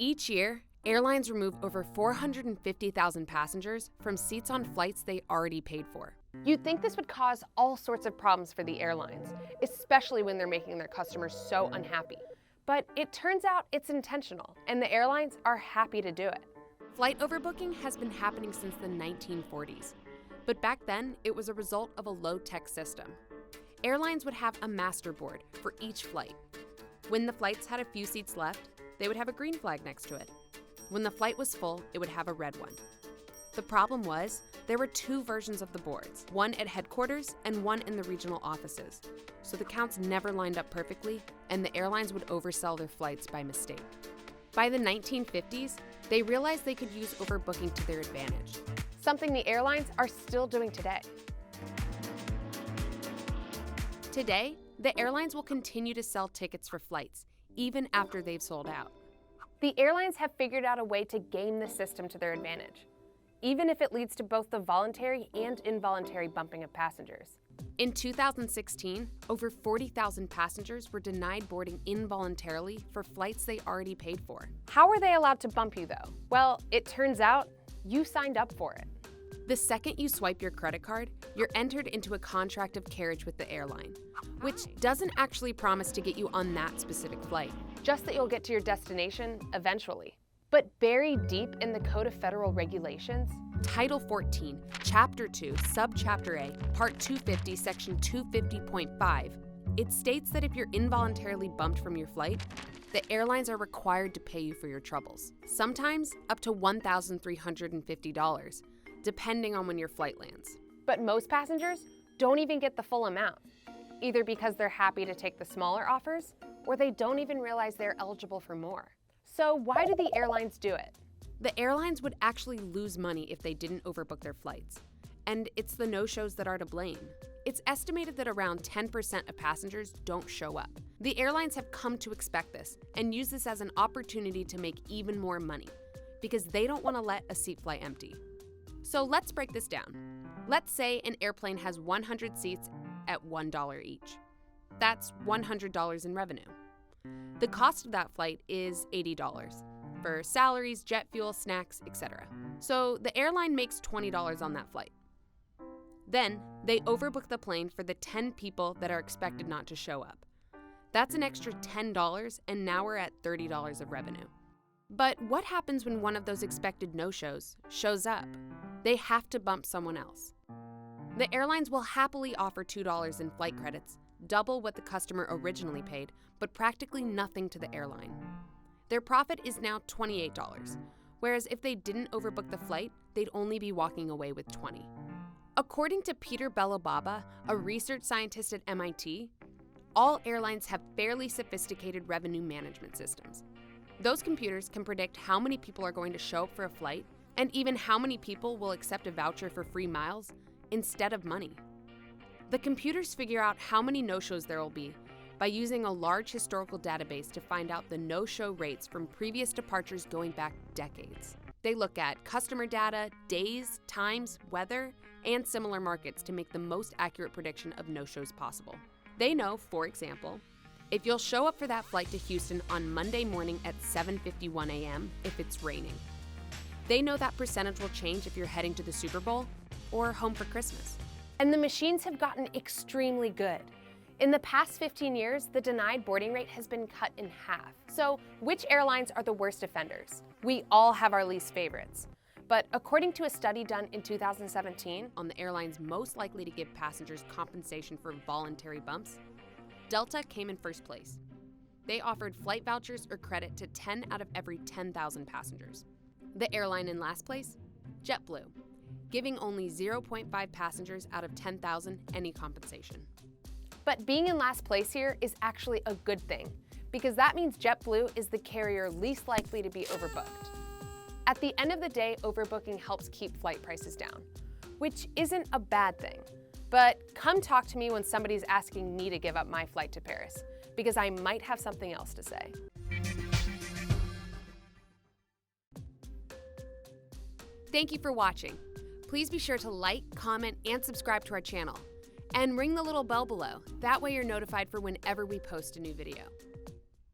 Each year, airlines remove over 450,000 passengers from seats on flights they already paid for. You'd think this would cause all sorts of problems for the airlines, especially when they're making their customers so unhappy. But it turns out it's intentional, and the airlines are happy to do it. Flight overbooking has been happening since the 1940s, but back then it was a result of a low-tech system. Airlines would have a master board for each flight. When the flights had a few seats left, they would have a green flag next to it. When the flight was full, it would have a red one. The problem was, there were two versions of the boards, one at headquarters and one in the regional offices. So the counts never lined up perfectly, and the airlines would oversell their flights by mistake. By the 1950s, they realized they could use overbooking to their advantage. Something the airlines are still doing today. Today, the airlines will continue to sell tickets for flights, even after they've sold out. The airlines have figured out a way to game the system to their advantage, even if it leads to both the voluntary and involuntary bumping of passengers. In 2016, over 40,000 passengers were denied boarding involuntarily for flights they already paid for. How are they allowed to bump you, though? Well, it turns out you signed up for it. The second you swipe your credit card, you're entered into a contract of carriage with the airline, which doesn't actually promise to get you on that specific flight. Just that you'll get to your destination eventually. But buried deep in the Code of Federal Regulations, Title 14, Chapter 2, Subchapter A, Part 250, Section 250.5, it states that if you're involuntarily bumped from your flight, the airlines are required to pay you for your troubles, sometimes up to $1,350, depending on when your flight lands. But most passengers don't even get the full amount, either because they're happy to take the smaller offers, or they don't even realize they're eligible for more. So why do the airlines do it? The airlines would actually lose money if they didn't overbook their flights. And it's the no-shows that are to blame. It's estimated that around 10% of passengers don't show up. The airlines have come to expect this and use this as an opportunity to make even more money, because they don't want to let a seat fly empty. So let's break this down. Let's say an airplane has 100 seats at $1 each. That's $100 in revenue. The cost of that flight is $80 for salaries, jet fuel, snacks, etc. So the airline makes $20 on that flight. Then they overbook the plane for the 10 people that are expected not to show up. That's an extra $10, and now we're at $30 of revenue. But what happens when one of those expected no-shows shows up? They have to bump someone else. The airlines will happily offer $2 in flight credits, double what the customer originally paid, but practically nothing to the airline. Their profit is now $28, whereas if they didn't overbook the flight, they'd only be walking away with $20. According to Peter Belobaba, a research scientist at MIT, all airlines have fairly sophisticated revenue management systems. Those computers can predict how many people are going to show up for a flight, and even how many people will accept a voucher for free miles instead of money. The computers figure out how many no-shows there will be by using a large historical database to find out the no-show rates from previous departures going back decades. They look at customer data, days, times, weather, and similar markets to make the most accurate prediction of no-shows possible. They know, for example, if you'll show up for that flight to Houston on Monday morning at 7:51 a.m. if it's raining. They know that percentage will change if you're heading to the Super Bowl or home for Christmas. And the machines have gotten extremely good. In the past 15 years, the denied boarding rate has been cut in half. So which airlines are the worst offenders? We all have our least favorites. But according to a study done in 2017 on the airlines most likely to give passengers compensation for voluntary bumps, Delta came in first place. They offered flight vouchers or credit to 10 out of every 10,000 passengers. The airline in last place, JetBlue, giving only 0.5 passengers out of 10,000 any compensation. But being in last place here is actually a good thing, because that means JetBlue is the carrier least likely to be overbooked. At the end of the day, overbooking helps keep flight prices down, which isn't a bad thing. But come talk to me when somebody's asking me to give up my flight to Paris, because I might have something else to say. Thank you for watching. Please be sure to like, comment, and subscribe to our channel. And ring the little bell below. That way you're notified for whenever we post a new video.